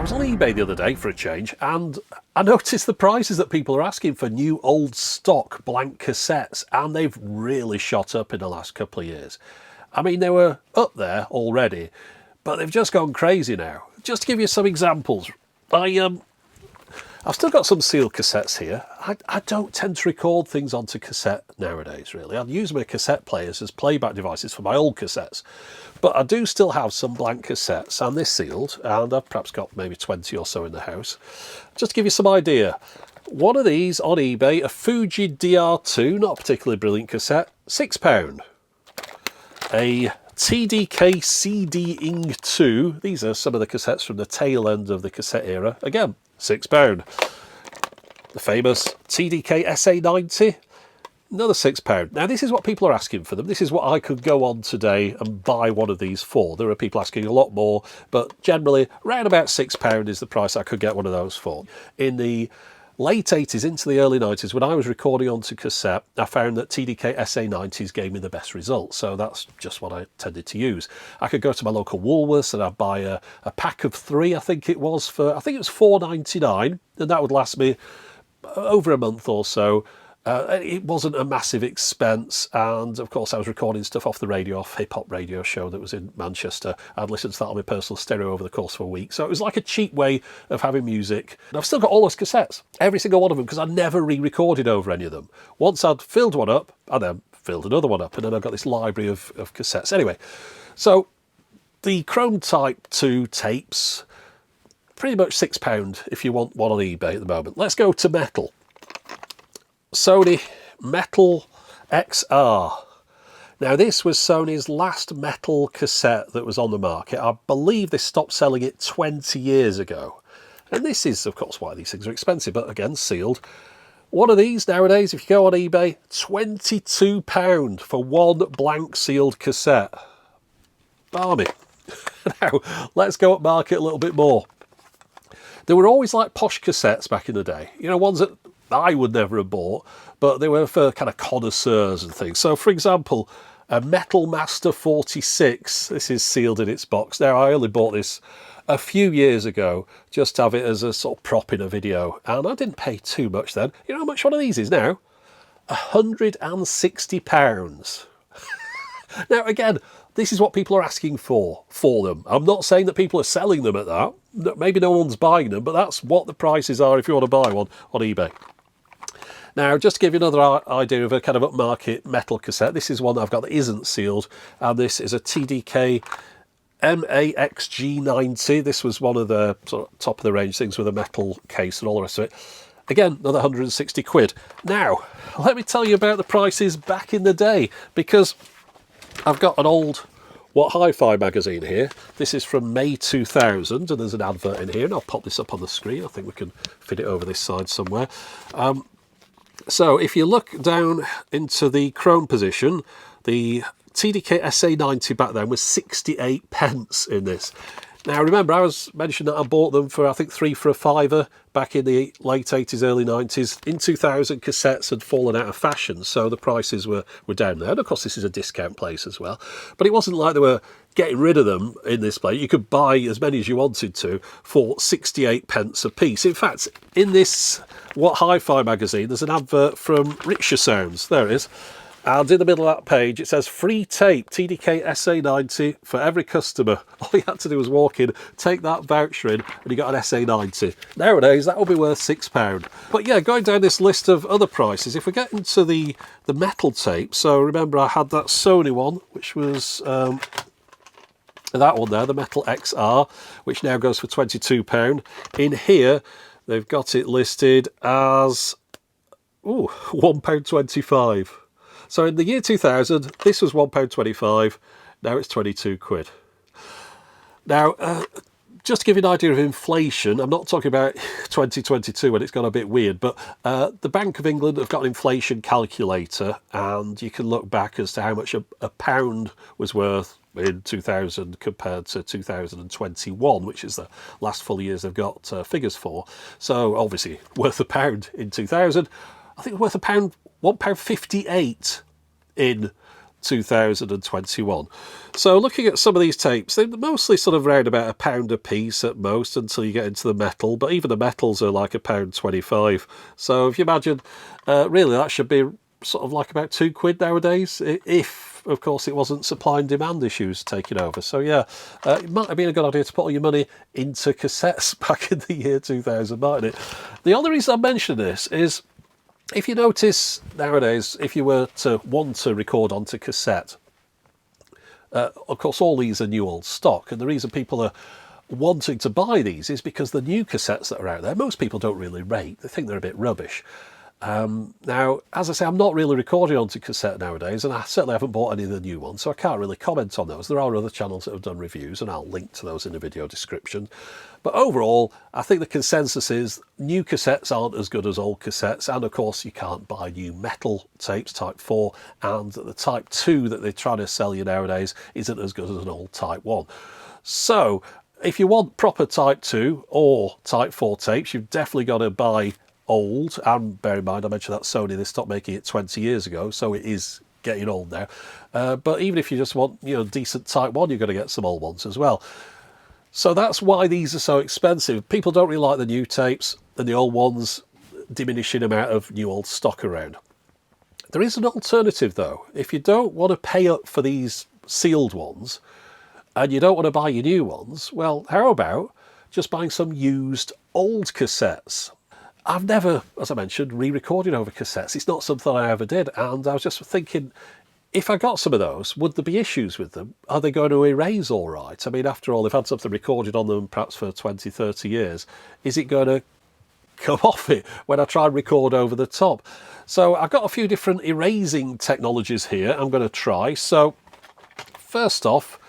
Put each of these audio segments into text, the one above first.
was on eBay the other day for a change, and I noticed the prices that people are asking for new old stock blank cassettes, and they've really shot up in the last couple of years. I mean, they were up there already, but they've just gone crazy now. Just to give you some examples, I've still got some sealed cassettes here. I don't tend to record things onto cassette nowadays, really. I'd use my cassette players as playback devices for my old cassettes. But I do still have some blank cassettes, and they're sealed, and I've perhaps got maybe 20 or so in the house. Just to give you some idea, one of these on eBay, a Fuji DR2, not a particularly brilliant cassette, £6. A TDK CD-ing 2, these are some of the cassettes from the tail end of the cassette era, again, £6. The famous TDK SA90, another £6. Now this is what people are asking for them. This is what I could go on today and buy one of these for. There are people asking a lot more, but generally around about £6 is the price I could get one of those for. In the late 80s into the early 90s, when I was recording onto cassette, I found that TDK SA90s gave me the best results, so that's just what I tended to use. I could go to my local Woolworths and I'd buy a pack of 3, I think it was £4.99, and that would last me over a month or so. It wasn't a massive expense, and of course I was recording stuff off the radio, off hip-hop radio show that was in Manchester. I'd listened to that on my personal stereo over the course of a week, so it was like a cheap way of having music. And I've still got all those cassettes, every single one of them, because I never re-recorded over any of them. Once I'd filled one up, I then filled another one up, and then I've got this library of cassettes. Anyway, so the Chrome Type 2 tapes, pretty much £6 if you want one on eBay at the moment. Let's go to metal. Sony Metal XR. Now this was Sony's last metal cassette that was on the market. I believe they stopped selling it 20 years ago. And this is of course why these things are expensive, but again sealed. One of these nowadays, if you go on eBay, £22 for one blank sealed cassette. Barmy. Now let's go up market a little bit more. There were always like posh cassettes back in the day. You know, ones that I would never have bought, but they were for kind of connoisseurs and things. So for example, a Metal Master 46, this is sealed in its box. Now I only bought this a few years ago, just to have it as a sort of prop in a video, and I didn't pay too much then. You know how much one of these is now? £160. Now again, this is what people are asking for them. I'm not saying that people are selling them at that. Maybe no one's buying them, but that's what the prices are if you want to buy one on eBay. Now, just to give you another idea of a kind of upmarket metal cassette, this is one that I've got that isn't sealed, and this is a TDK MAXG90. This was one of the sort of top of the range things with a metal case and all the rest of it. Again, another 160 quid. Now, let me tell you about the prices back in the day, because I've got an old What Hi-Fi magazine here. This is from May 2000, and there's an advert in here, and I'll pop this up on the screen. I think we can fit it over this side somewhere. So if you look down into the Chrome position, the TDK SA90 back then was 68 pence in this. Now remember, I was mentioning that I bought them for, I think, 3 for a £5 back in the late 80s, early 90s. In 2000, cassettes had fallen out of fashion, so the prices were down there. And of course, this is a discount place as well. But it wasn't like they were getting rid of them in this place. You could buy as many as you wanted to for 68 pence a piece. In fact, in this What Hi-Fi magazine, there's an advert from Rickshaw Sounds. There it is. And in the middle of that page, it says free tape, TDK SA90 for every customer. All you had to do was walk in, take that voucher in, and you got an SA90. Nowadays, that will be worth £6. But yeah, going down this list of other prices, if we get into the metal tape, so remember I had that Sony one, which was that one there, the Metal XR, which now goes for £22. In here, they've got it listed as £1.25. So in the year 2000, this was £1.25, now it's 22 quid. Now, just to give you an idea of inflation, I'm not talking about 2022 when it's gone a bit weird, but the Bank of England have got an inflation calculator, and you can look back as to how much a pound was worth in 2000 compared to 2021, which is the last full years they've got figures for. So obviously worth a pound in 2000. I think worth £1.58 in 2021. So looking at some of these tapes, they're mostly sort of around about £1 a piece at most until you get into the metal, but even the metals are like £1.25. So if you imagine, really that should be sort of like about £2 nowadays, if of course it wasn't supply and demand issues taking over. So yeah, it might have been a good idea to put all your money into cassettes back in the year 2000, mightn't it? The only reason I mention this is, if you notice nowadays, if you were to want to record onto cassette, of course all these are new old stock, and the reason people are wanting to buy these is because the new cassettes that are out there, most people don't really rate. They think they're a bit rubbish. Now, as I say, I'm not really recording onto cassette nowadays, and I certainly haven't bought any of the new ones, so I can't really comment on those. There are other channels that have done reviews, and I'll link to those in the video description. But overall, I think the consensus is new cassettes aren't as good as old cassettes, and of course you can't buy new metal tapes Type 4, and the Type 2 that they're trying to sell you nowadays isn't as good as an old Type 1. So, if you want proper Type 2 or Type 4 tapes, you've definitely got to buy old, and bear in mind I mentioned that Sony, they stopped making it 20 years ago, so it is getting old now. But even if you just want, you know, decent Type 1, you're going to get some old ones as well. So that's why these are so expensive. People don't really like the new tapes, and the old ones diminishing amount of new old stock around. There is an alternative though. If you don't want to pay up for these sealed ones, and you don't want to buy your new ones, well, how about just buying some used old cassettes? I've never, as I mentioned, re-recorded over cassettes. It's not something I ever did, and I was just thinking, if I got some of those, would there be issues with them? Are they going to erase all right? I mean, after all, they've had something recorded on them perhaps for 20, 30 years. Is it going to come off it when I try and record over the top? So I've got a few different erasing technologies here I'm going to try. So first off,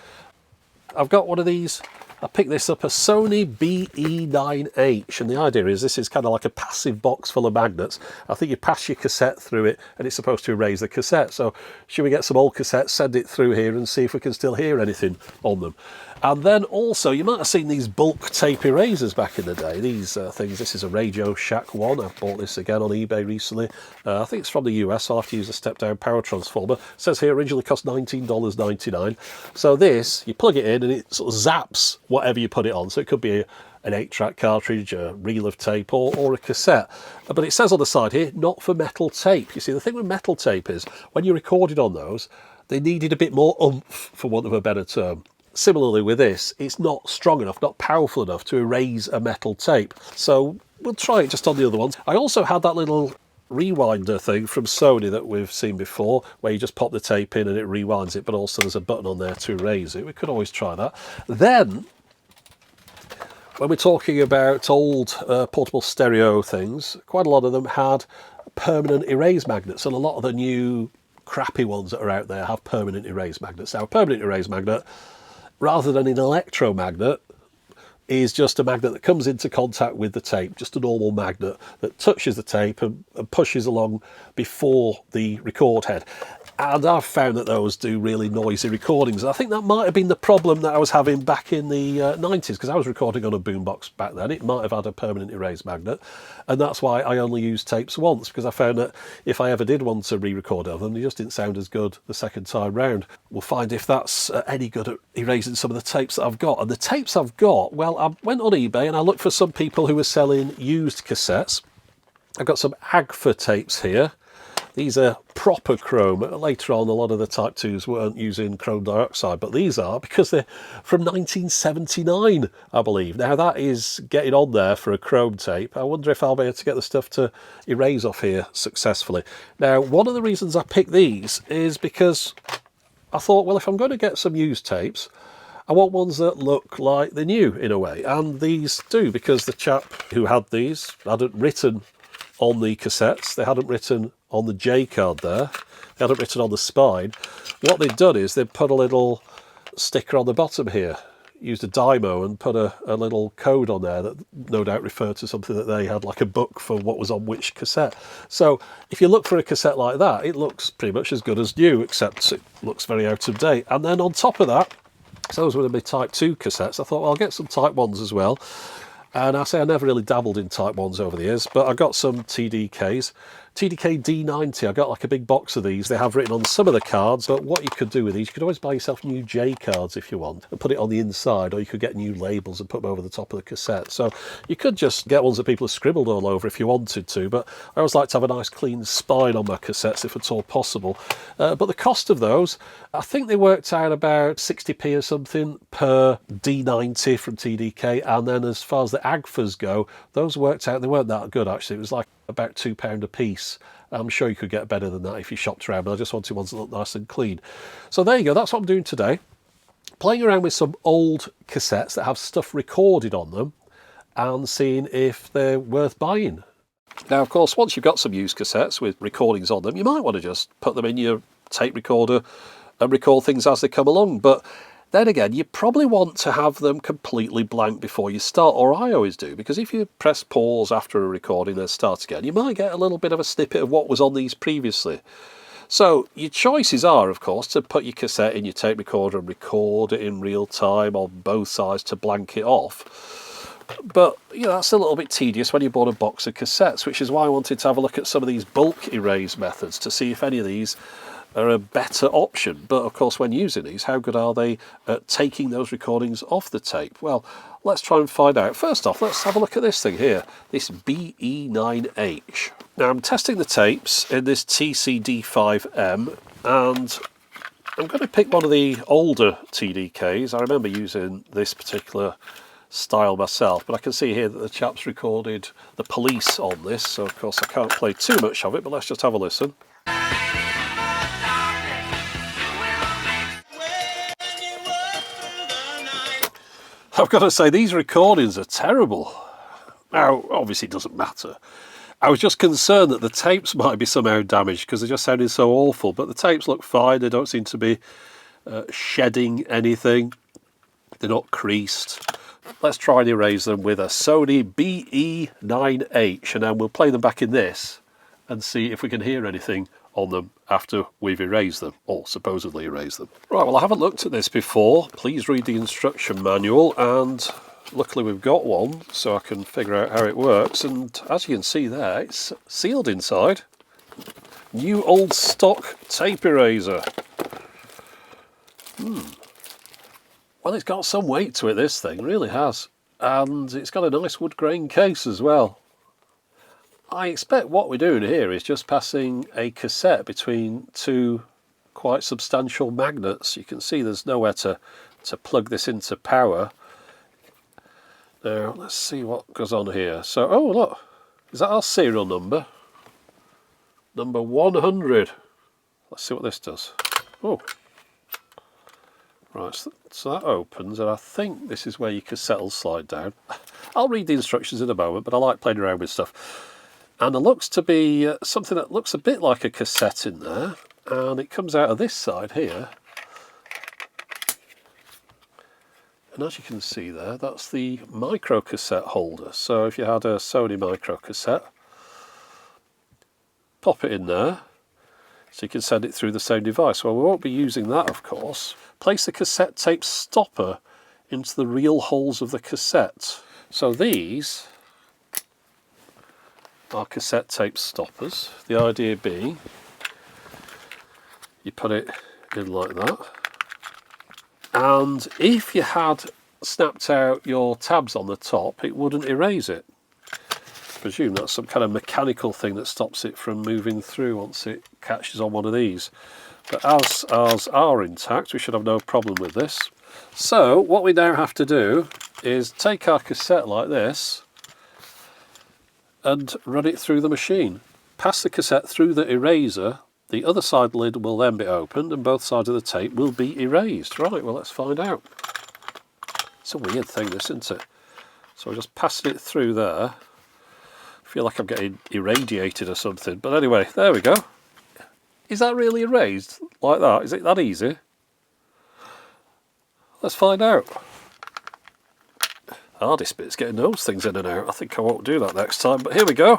I've got one of these. I picked this up, a Sony BE-9H, and the idea is this is kind of like a passive box full of magnets. I think you pass your cassette through it and it's supposed to erase the cassette. So should we get some old cassettes, send it through here and see if we can still hear anything on them. And then also, you might have seen these bulk tape erasers back in the day. These things, this is a Radio Shack one. I bought this again on eBay recently. I think it's from the US, so I'll have to use a step-down power transformer. It says here originally cost $19.99. So this, you plug it in and it sort of zaps whatever you put it on. So it could be an 8-track cartridge, a reel of tape, or a cassette. But it says on the side here, not for metal tape. You see, the thing with metal tape is, when you recorded on those, they needed a bit more oomph, for want of a better term. Similarly with this, it's not strong enough, not powerful enough to erase a metal tape. So we'll try it just on the other ones. I also had that little rewinder thing from Sony that we've seen before, where you just pop the tape in and it rewinds it, but also there's a button on there to erase it. We could always try that. Then, when we're talking about old portable stereo things, quite a lot of them had permanent erase magnets, and a lot of the new crappy ones that are out there have permanent erase magnets. Now, a permanent erase magnet, rather than an electromagnet, is just a magnet that comes into contact with the tape, just a normal magnet that touches the tape and pushes along before the record head. And I've found that those do really noisy recordings. And I think that might have been the problem that I was having back in the 90s, because I was recording on a boombox back then. It might have had a permanent erase magnet, and that's why I only used tapes once, because I found that if I ever did want to re-record of them, they just didn't sound as good the second time round. We'll find if that's any good at erasing some of the tapes that I've got. And the tapes I've got, well, I went on eBay and I looked for some people who were selling used cassettes. I've got some Agfa tapes here. These are proper chrome. Later on, a lot of the Type 2s weren't using chrome dioxide, but these are, because they're from 1979, I believe. Now, that is getting on there for a chrome tape. I wonder if I'll be able to get the stuff to erase off here successfully. Now, one of the reasons I picked these is because I thought, well, if I'm going to get some used tapes, I want ones that look like they're new in a way. And these do, because the chap who had these hadn't written on the cassettes, they hadn't written on the J card there, they hadn't written on the spine. What they'd done is they'd put a little sticker on the bottom here, used a Dymo and put a little code on there that no doubt referred to something that they had, like a book for what was on which cassette. So if you look for a cassette like that, it looks pretty much as good as new, except it looks very out of date. And then on top of that, so those were my Type 2 cassettes. I thought, well, I'll get some Type 1s as well. And I say I never really dabbled in Type 1s over the years, but I got some TDKs. TDK D90, I got like a big box of these. They have written on some of the cards, but what you could do with these, you could always buy yourself new J cards if you want and put it on the inside, or you could get new labels and put them over the top of the cassette. So you could just get ones that people have scribbled all over if you wanted to, but I always like to have a nice clean spine on my cassettes if at all possible. But the cost of those, I think they worked out about 60p or something per D90 from TDK, and then as far as the AGFAs go, those worked out, they weren't that good actually. It was like about £2 a piece. I'm sure you could get better than that if you shopped around, but I just wanted ones that look nice and clean. So there you go, that's what I'm doing today. Playing around with some old cassettes that have stuff recorded on them and seeing if they're worth buying. Now, of course, once you've got some used cassettes with recordings on them, you might want to just put them in your tape recorder and record things as they come along. But then again, you probably want to have them completely blank before you start, or I always do, because if you press pause after a recording and start again, you might get a little bit of a snippet of what was on these previously. So your choices are, of course, to put your cassette in your tape recorder and record it in real time on both sides to blank it off. But, you know, that's a little bit tedious when you bought a box of cassettes, which is why I wanted to have a look at some of these bulk erase methods to see if any of these are a better option. But of course, when using these, how good are they at taking those recordings off the tape? Well, let's try and find out. First off, let's have a look at this thing here, this BE-9H. Now, I'm testing the tapes in this TCD5M, and I'm going to pick one of the older TDKs. I remember using this particular style myself, but I can see here that the chap's recorded the police on this, so of course I can't play too much of it, but let's just have a listen. I've got to say, these recordings are terrible. Now, obviously it doesn't matter. I was just concerned that the tapes might be somehow damaged because they just sounded so awful, but the tapes look fine. They don't seem to be shedding anything. They're not creased. Let's try and erase them with a Sony BE-9H, and then we'll play them back in this and see if we can hear anything on them after we've erased them, or supposedly erased them. Right, well, I haven't looked at this before. Please read the instruction manual, and luckily we've got one so I can figure out how it works, and as you can see there, it's sealed inside. New old stock tape eraser. Well, it's got some weight to it, this thing, really has. And it's got a nice wood grain case as well. I expect what we're doing here is just passing a cassette between two quite substantial magnets. You can see there's nowhere to plug this into power. Now, let's see what goes on here. So, oh look, is that our serial number? Number 100. Let's see what this does. Oh. Right, so that opens, and I think this is where your cassette will slide down. I'll read the instructions in a moment, but I like playing around with stuff. And there looks to be something that looks a bit like a cassette in there, and it comes out of this side here. And as you can see there, that's the micro cassette holder. So if you had a Sony micro cassette, pop it in there, so you can send it through the same device. Well, we won't be using that, of course. Place the cassette tape stopper into the real holes of the cassette. So these are cassette tape stoppers. The idea being, you put it in like that, and if you had snapped out your tabs on the top, it wouldn't erase it. I presume that's some kind of mechanical thing that stops it from moving through once it catches on one of these. But as ours are intact, we should have no problem with this. So what we now have to do is take our cassette like this and run it through the machine. Pass the cassette through the eraser, the other side lid will then be opened and both sides of the tape will be erased. Right, well, let's find out. It's a weird thing, this, isn't it? So we're just passing it through there. I feel like I'm getting irradiated or something, but anyway, there we go. Is that really erased like that? Is it that easy? Let's find out. Hardest bit's getting those things in and out. I think I won't do that next time, but here we go.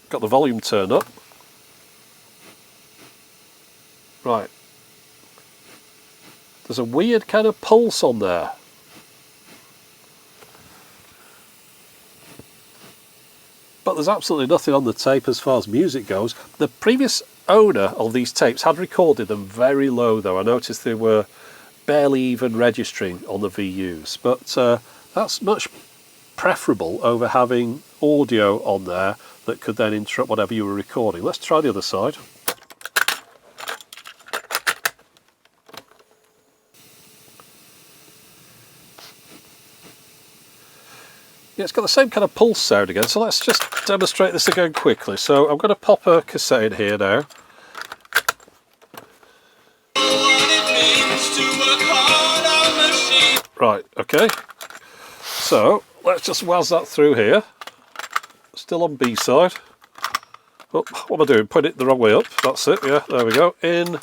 Got the volume turned up. Right. There's a weird kind of pulse on there. but there's absolutely nothing on the tape as far as music goes. The previous owner of these tapes had recorded them very low though. I noticed they were barely even registering on the VUs, but that's much preferable over having audio on there that could then interrupt whatever you were recording. Let's try the other side. Yeah, it's got the same kind of pulse sound again, so let's just demonstrate this again quickly. So I'm going to pop a cassette in here now. Right, okay. So let's just waz that through here. Still on B side. Oh, what am I doing? Putting it the wrong way up. That's it, yeah, there we go. In,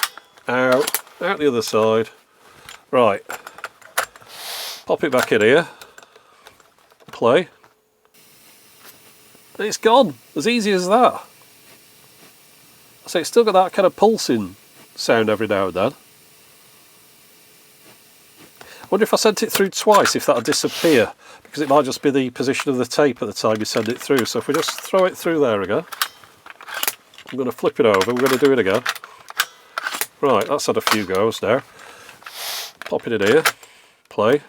out the other side. Right. Pop it back in here. Play. And it's gone. As easy as that. So it's still got that kind of pulsing sound every now and then. I wonder if I sent it through twice, if that'll disappear, because it might just be the position of the tape at the time you send it through. So if we just throw it through there again, I'm going to flip it over, we're going to do it again. Right, that's had a few goes now. Pop it in here, play.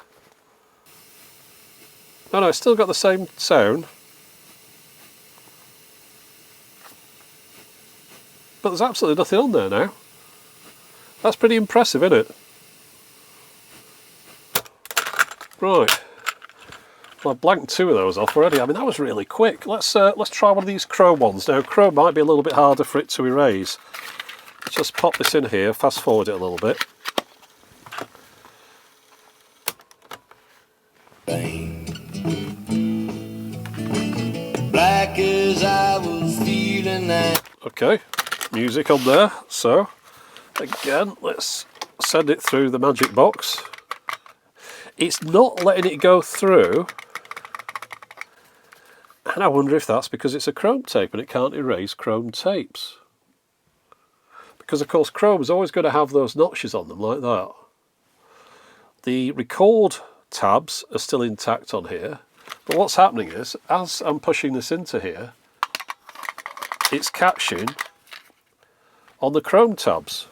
Oh no, it's still got the same sound. But there's absolutely nothing on there now. That's pretty impressive, isn't it? Right, well, I've blanked 2 of those off already. I mean, that was really quick. Let's try one of these chrome ones. Now, chrome might be a little bit harder for it to erase. Let's just pop this in here, fast forward it a little bit. Black as I was feeling that. Okay, music on there. So, again, let's send it through the magic box. It's not letting it go through, and I wonder if that's because it's a chrome tape and it can't erase chrome tapes. Because of course chrome is always going to have those notches on them like that. The record tabs are still intact on here, but what's happening is, as I'm pushing this into here, it's catching on the chrome tabs.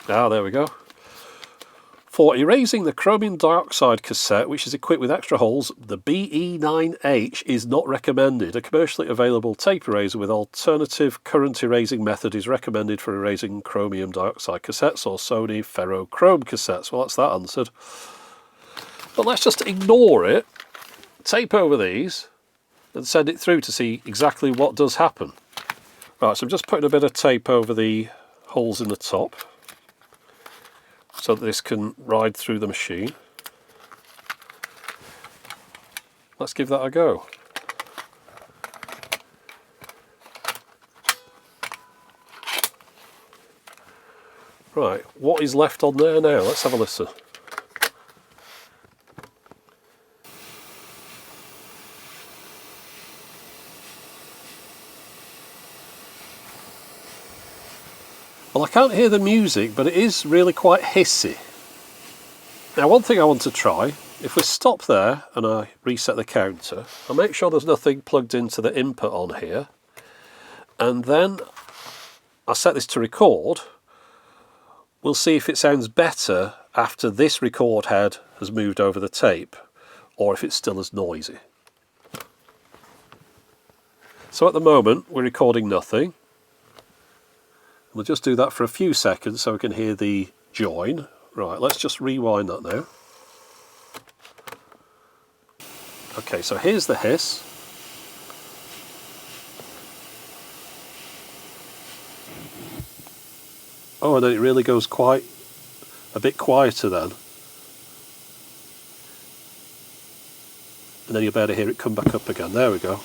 Ah, there we go. For erasing the chromium dioxide cassette, which is equipped with extra holes, the BE-9H is not recommended. A commercially available tape eraser with alternative current erasing method is recommended for erasing chromium dioxide cassettes or Sony ferrochrome cassettes. Well, that's that answered. But let's just ignore it, tape over these, and send it through to see exactly what does happen. Right, so I'm just putting a bit of tape over the holes in the top, so that this can ride through the machine. Let's give that a go. Right, what is left on there now? Let's have a listen. Well, I can't hear the music, but it is really quite hissy. Now, one thing I want to try, if we stop there and I reset the counter, I'll make sure there's nothing plugged into the input on here, and then I set this to record. We'll see if it sounds better after this record head has moved over the tape, or if it's still as noisy. So at the moment, we're recording nothing. We'll just do that for a few seconds so we can hear the join. Right, let's just rewind that now. Okay, so here's the hiss. Oh, and then it really goes quite a bit quieter then. And then you'll be able to hear it come back up again. There we go.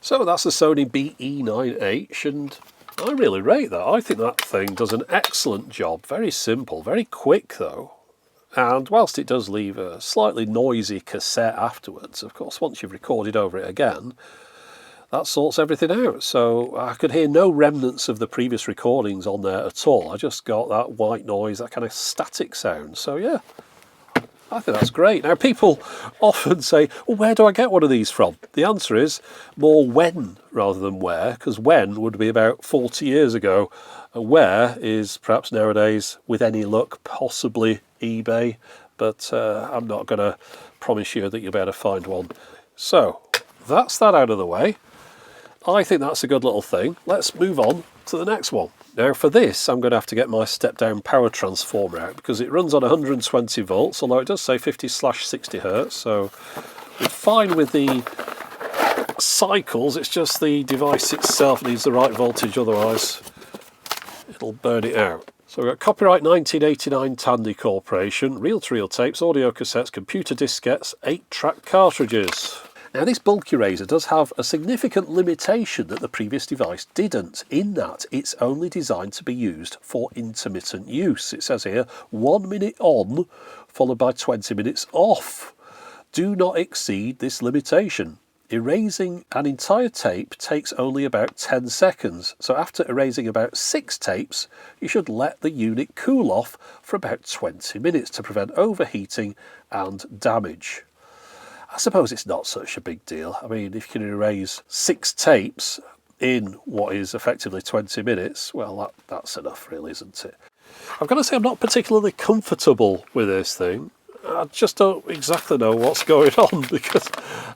So that's the Sony BE-9H, and I really rate that. I think that thing does an excellent job. Very simple, very quick though. And whilst it does leave a slightly noisy cassette afterwards, of course, once you've recorded over it again, that sorts everything out. So I could hear no remnants of the previous recordings on there at all. I just got that white noise, that kind of static sound. So yeah, I think that's great. Now, people often say, well, where do I get one of these from? The answer is more when rather than where, because when would be about 40 years ago. Where is perhaps nowadays, with any luck, possibly eBay, but I'm not going to promise you that you'll be able to find one. So, that's that out of the way. I think that's a good little thing. Let's move on to the next one. Now for this, I'm going to have to get my step-down power transformer out because it runs on 120 volts, although it does say 50/60 hertz, so we're fine with the cycles. It's just the device itself needs the right voltage, otherwise it'll burn it out. So we've got copyright 1989 Tandy Corporation, reel-to-reel tapes, audio cassettes, computer diskettes, 8-track cartridges. Now this bulk eraser does have a significant limitation that the previous device didn't, in that it's only designed to be used for intermittent use. It says here 1 minute on followed by 20 minutes off. Do not exceed this limitation. Erasing an entire tape takes only about 10 seconds, so after erasing about 6 tapes you should let the unit cool off for about 20 minutes to prevent overheating and damage. I suppose it's not such a big deal. I mean, if you can erase 6 tapes in what is effectively 20 minutes, well, that's enough really, isn't it? I've got to say I'm not particularly comfortable with this thing. I just don't exactly know what's going on because,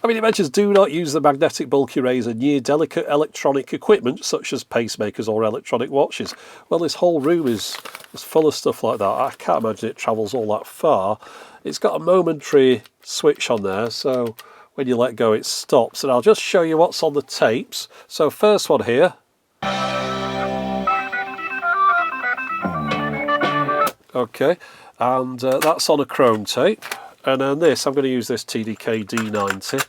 I mean, it mentions do not use the magnetic bulk eraser near delicate electronic equipment such as pacemakers or electronic watches. Well, this whole room is full of stuff like that. I can't imagine it travels all that far. It's got a momentary switch on there, so when you let go it stops. And I'll just show you what's on the tapes. So first one here. Okay, and that's on a chrome tape. And then this, I'm going to use this TDK D90.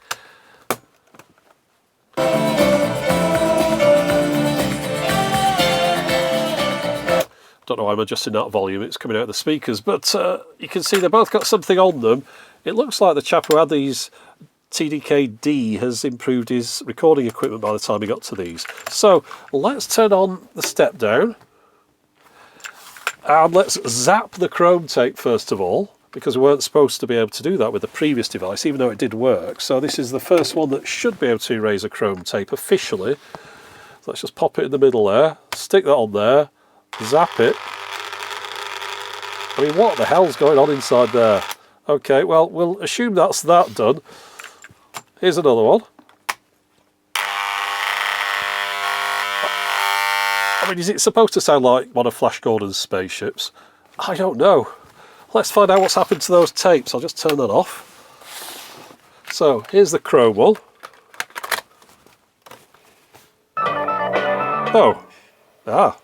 Don't know why I'm adjusting that volume, it's coming out of the speakers, but you can see they've both got something on them. It looks like the chap who had these TDK-D has improved his recording equipment by the time he got to these. So let's turn on the step down and let's zap the chrome tape first of all, because we weren't supposed to be able to do that with the previous device, even though it did work. So this is the first one that should be able to erase a chrome tape officially. So let's just pop it in the middle there, stick that on there, zap it. I mean, what the hell's going on inside there? Okay, well, we'll assume that's that done. Here's another one. I mean, is it supposed to sound like one of Flash Gordon's spaceships? I don't know. Let's find out what's happened to those tapes. I'll just turn that off. So, here's the chrome one. Oh. Ah.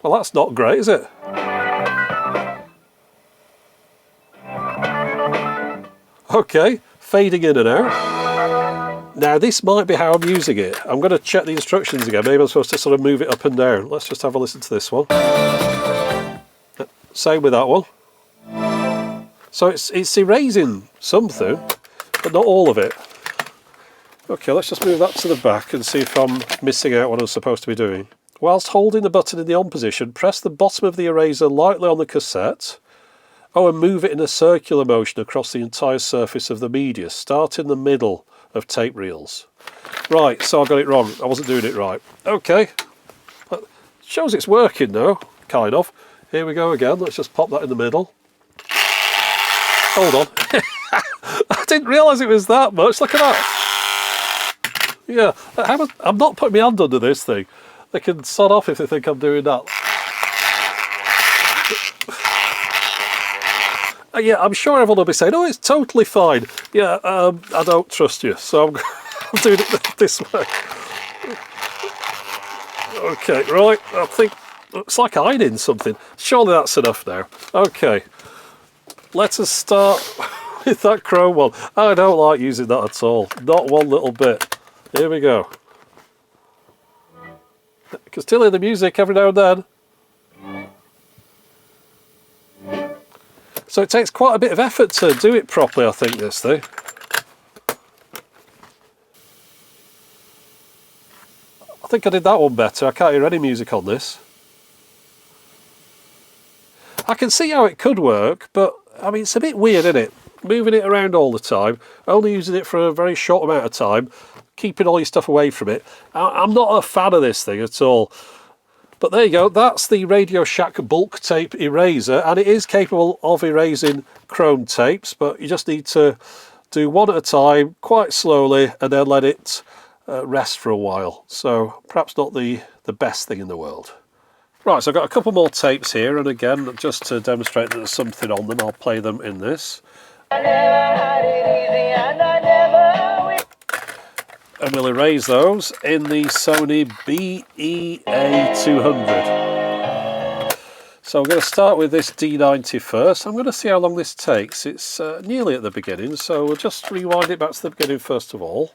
Well, that's not great, is it? Okay, fading in and out. Now this might be how I'm using it. I'm going to check the instructions again. Maybe I'm supposed to sort of move it up and down. Let's just have a listen to this one. Same with that one. So it's erasing something, but not all of it. Okay, let's just move that to the back and see if I'm missing out what I'm supposed to be doing. Whilst holding the button in the on position, press the bottom of the eraser lightly on the cassette. Oh, and move it in a circular motion across the entire surface of the media. Start in the middle of tape reels. Right, so I got it wrong. I wasn't doing it right. Okay. Shows it's working though, kind of. Here we go again. Let's just pop that in the middle. Hold on. I didn't realise it was that much. Look at that. Yeah, I'm not putting my hand under this thing. They can sod off if they think I'm doing that. Yeah, I'm sure everyone will be saying, oh, it's totally fine. Yeah, I don't trust you, so I'm doing it this way. Okay, right, I think it's like ironing something. Surely that's enough now. Okay, let us start with that chrome one. I don't like using that at all, not one little bit. Here we go. I can still hear the music every now and then. So it takes quite a bit of effort to do it properly, I think, this thing. I think I did that one better. I can't hear any music on this. I can see how it could work, but I mean, it's a bit weird, isn't it? Moving it around all the time, only using it for a very short amount of time, keeping all your stuff away from it. I'm not a fan of this thing at all. But there you go, that's the Radio Shack bulk tape eraser, and it is capable of erasing chrome tapes, but you just need to do one at a time, quite slowly, and then let it rest for a while. So perhaps not the best thing in the world. Right, so I've got a couple more tapes here, and again, just to demonstrate that there's something on them, I'll play them in this. And we'll erase those in the Sony BE-A200. So we're going to start with this D90 first. I'm going to see how long this takes. It's nearly at the beginning, so we'll just rewind it back to the beginning first of all.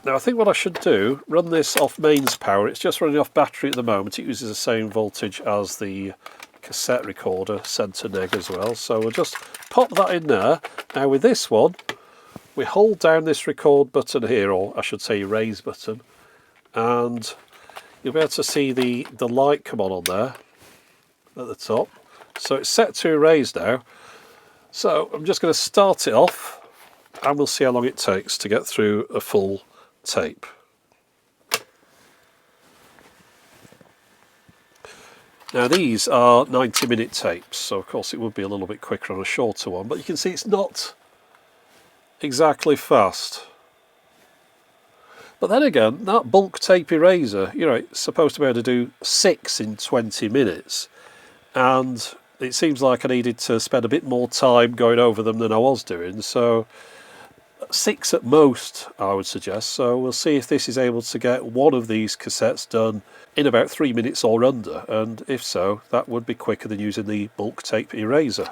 Now I think what I should do, run this off mains power. It's just running off battery at the moment. It uses the same voltage as the cassette recorder, centre neg as well. So we'll just pop that in there. Now with this one, we hold down this record button here, or I should say erase button, and you'll be able to see the light come on there at the top. So it's set to erase now. So I'm just going to start it off, and we'll see how long it takes to get through a full tape. Now these are 90-minute tapes, so of course it would be a little bit quicker on a shorter one, but you can see it's not exactly fast. But then again, that bulk tape eraser, you know, it's supposed to be able to do 6 in 20 minutes, and it seems like I needed to spend a bit more time going over them than I was doing, so 6 at most I would suggest. So we'll see if this is able to get one of these cassettes done in about 3 minutes or under, and if so, that would be quicker than using the bulk tape eraser.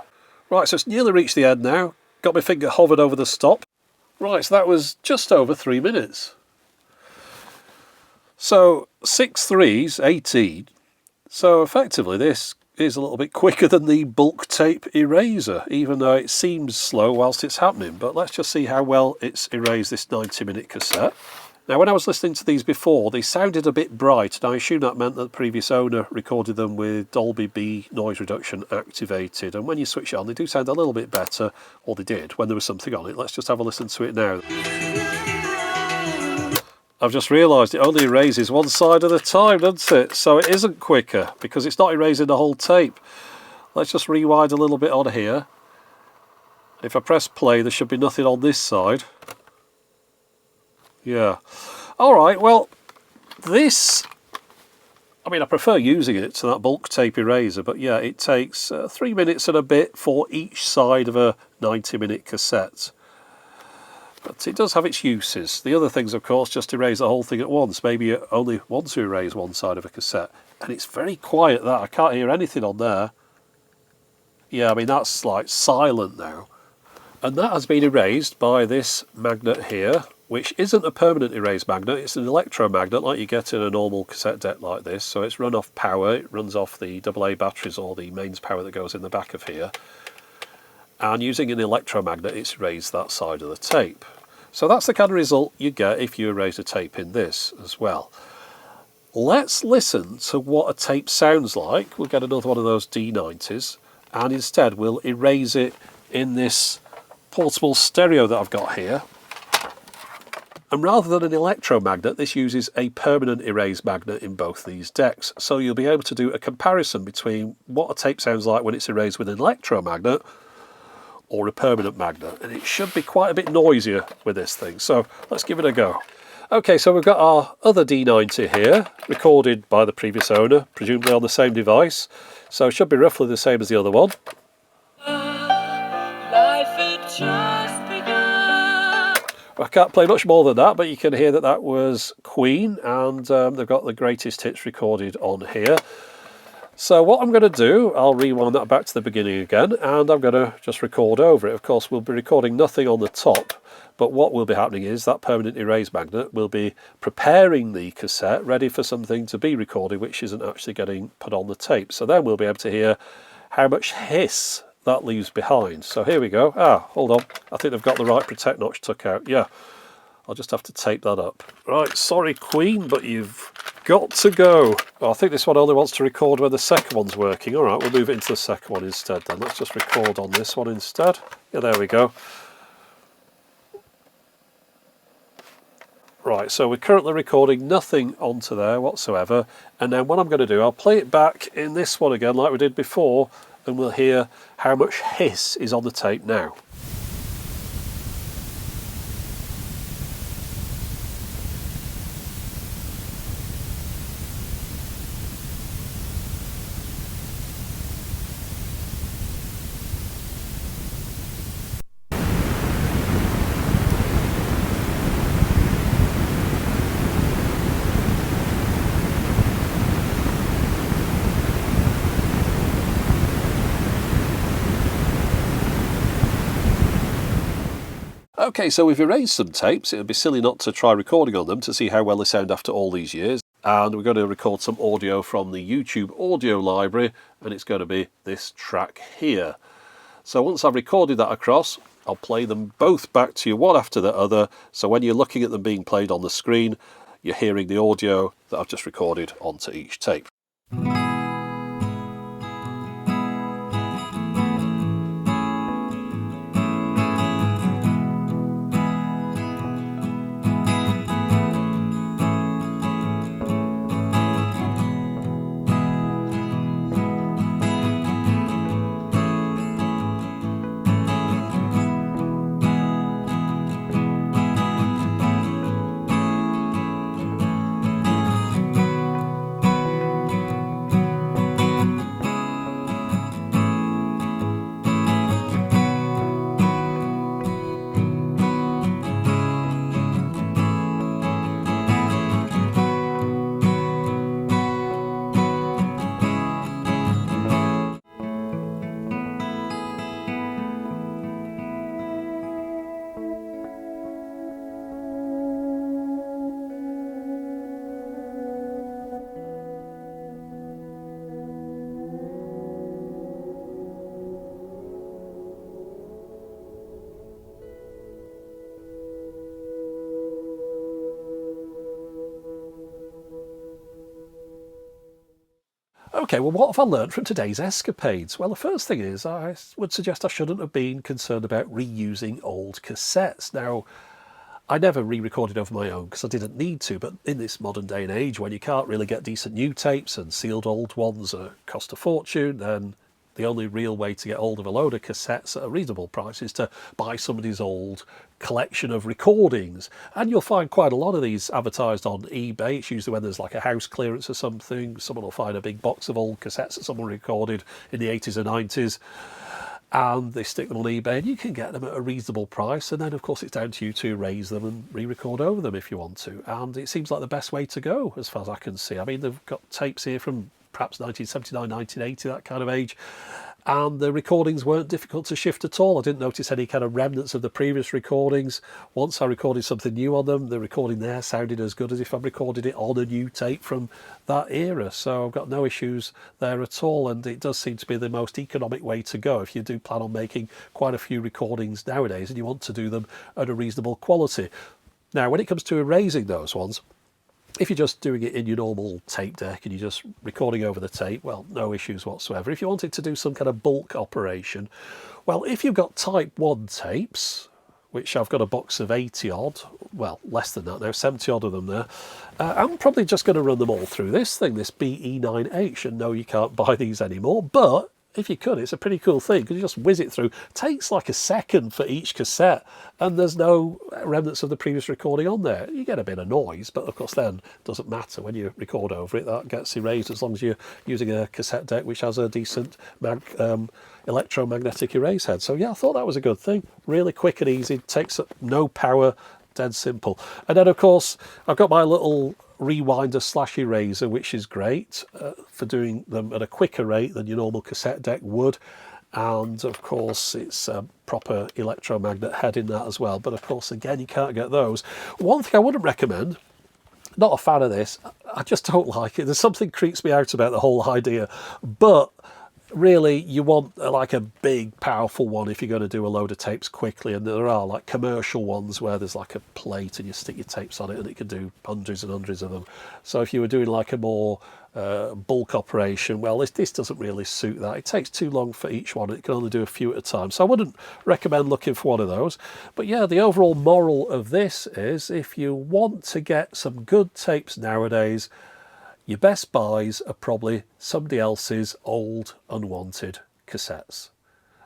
Right, so it's nearly reached the end now. Got my finger hovered over the stop. Right, so that was just over 3 minutes. So 6 threes, 18. So effectively this is a little bit quicker than the bulk tape eraser, even though it seems slow whilst it's happening. But let's just see how well it's erased this 90-minute cassette. Now when I was listening to these before, they sounded a bit bright, and I assume that meant that the previous owner recorded them with Dolby B noise reduction activated, and when you switch it on they do sound a little bit better, or they did when there was something on it. Let's just have a listen to it now. I've just realised it only erases one side at a time, doesn't it? So it isn't quicker because it's not erasing the whole tape. Let's just rewind a little bit on here. If I press play, there should be nothing on this side. Yeah. Alright, well, this, I mean, I prefer using it to that bulk tape eraser, but yeah, it takes 3 minutes and a bit for each side of a 90-minute cassette. But it does have its uses. The other things, of course, just erase the whole thing at once. Maybe you only want to erase one side of a cassette. And it's very quiet, that. I can't hear anything on there. Yeah, I mean, that's like silent now. And that has been erased by this magnet here, which isn't a permanent erase magnet. It's an electromagnet like you get in a normal cassette deck like this. So it's run off power. It runs off the AA batteries or the mains power that goes in the back of here. And using an electromagnet, it's erased that side of the tape. So that's the kind of result you get if you erase a tape in this as well. Let's listen to what a tape sounds like. We'll get another one of those D90s, and instead we'll erase it in this portable stereo that I've got here. And rather than an electromagnet, this uses a permanent erase magnet in both these decks. So you'll be able to do a comparison between what a tape sounds like when it's erased with an electromagnet or a permanent magnet. And it should be quite a bit noisier with this thing. So let's give it a go. Okay, so we've got our other D90 here, recorded by the previous owner, presumably on the same device. So it should be roughly the same as the other one. I can't play much more than that, but you can hear that that was Queen, and they've got the greatest hits recorded on here. So what I'm going to do, I'll rewind that back to the beginning again, and I'm going to just record over it. Of course, we'll be recording nothing on the top, but what will be happening is that permanent erase magnet will be preparing the cassette ready for something to be recorded, which isn't actually getting put on the tape. So then we'll be able to hear how much hiss that leaves behind. So here we go. Hold on. I think they've got the right protect notch took out. Yeah. I'll just have to tape that up. Right, sorry Queen, but you've got to go. Oh, I think this one only wants to record when the second one's working. All right, we'll move it into the second one instead then. Let's just record on this one instead. Yeah, there we go. Right, so we're currently recording nothing onto there whatsoever. And then what I'm going to do, I'll play it back in this one again like we did before, and we'll hear how much hiss is on the tape now. Okay, so we've erased some tapes. It would be silly not to try recording on them to see how well they sound after all these years. And we're going to record some audio from the YouTube audio library, and it's going to be this track here. So once I've recorded that across, I'll play them both back to you one after the other. So when you're looking at them being played on the screen, you're hearing the audio that I've just recorded onto each tape. Okay, well, what have I learned from today's escapades? Well, the first thing is I would suggest I shouldn't have been concerned about reusing old cassettes. Now, I never re-recorded over my own because I didn't need to, but in this modern day and age when you can't really get decent new tapes and sealed old ones cost a fortune, then the only real way to get hold of a load of cassettes at a reasonable price is to buy somebody's old collection of recordings. And you'll find quite a lot of these advertised on eBay. It's usually when there's like a house clearance or something. Someone will find a big box of old cassettes that someone recorded in the 80s or 90s. And they stick them on eBay and you can get them at a reasonable price. And then, of course, it's down to you to raise them and re-record over them if you want to. And it seems like the best way to go, as far as I can see. I mean, they've got tapes here from perhaps 1979, 1980, that kind of age. And the recordings weren't difficult to shift at all. I didn't notice any kind of remnants of the previous recordings. Once I recorded something new on them, the recording there sounded as good as if I recorded it on a new tape from that era. So I've got no issues there at all. And it does seem to be the most economic way to go if you do plan on making quite a few recordings nowadays and you want to do them at a reasonable quality. Now, when it comes to erasing those ones, if you're just doing it in your normal tape deck and you're just recording over the tape, well, no issues whatsoever. If you wanted to do some kind of bulk operation, well, if you've got Type 1 tapes, which I've got a box of 80 odd, well, less than that now, 70 odd of them there, I'm probably just going to run them all through this thing, this BE-9H, and no, you can't buy these anymore, but if you could, it's a pretty cool thing because you just whiz it through. It takes like a second for each cassette and there's no remnants of the previous recording on there. You get a bit of noise, but of course then it doesn't matter when you record over it. That gets erased as long as you're using a cassette deck which has a decent electromagnetic erase head. So yeah, I thought that was a good thing. Really quick and easy, takes up no power, dead simple. And then of course I've got my little rewinder / eraser, which is great for doing them at a quicker rate than your normal cassette deck would. And of course it's a proper electromagnet head in that as well, but of course again you can't get those. One thing I wouldn't recommend, not a fan of this, I just don't like it. There's something creeps me out about the whole idea, but really you want like a big powerful one if you're going to do a load of tapes quickly, and there are like commercial ones where there's like a plate and you stick your tapes on it and it can do hundreds and hundreds of them. So if you were doing like a more bulk operation, well, this doesn't really suit that. It takes too long for each one. It can only do a few at a time, so I wouldn't recommend looking for one of those. But yeah, the overall moral of this is, if you want to get some good tapes nowadays, your best buys are probably somebody else's old, unwanted cassettes.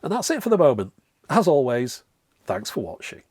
And that's it for the moment. As always, thanks for watching.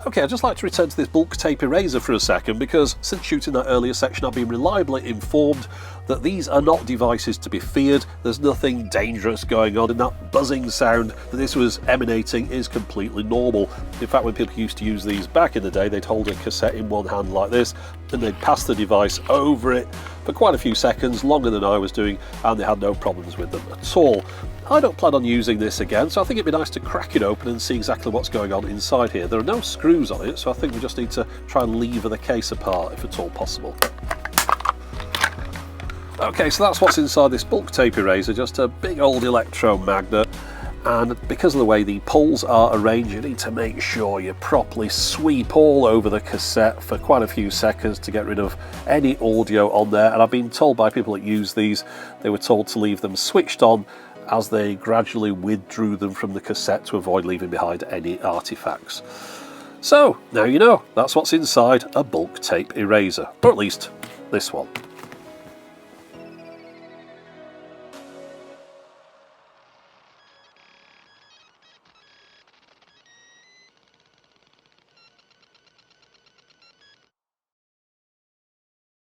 Okay, I'd just like to return to this bulk tape eraser for a second, because since shooting that earlier section I've been reliably informed that these are not devices to be feared. There's nothing dangerous going on, and that buzzing sound that this was emanating is completely normal. In fact, when people used to use these back in the day, they'd hold a cassette in one hand like this and they'd pass the device over it for quite a few seconds, longer than I was doing, and they had no problems with them at all. I don't plan on using this again, so I think it'd be nice to crack it open and see exactly what's going on inside here. There are no screws on it, so I think we just need to try and lever the case apart if at all possible. Okay, so that's what's inside this bulk tape eraser, just a big old electromagnet. And because of the way the poles are arranged, you need to make sure you properly sweep all over the cassette for quite a few seconds to get rid of any audio on there. And I've been told by people that use these, they were told to leave them switched on as they gradually withdrew them from the cassette to avoid leaving behind any artifacts. So now you know, that's what's inside a bulk tape eraser, or at least this one.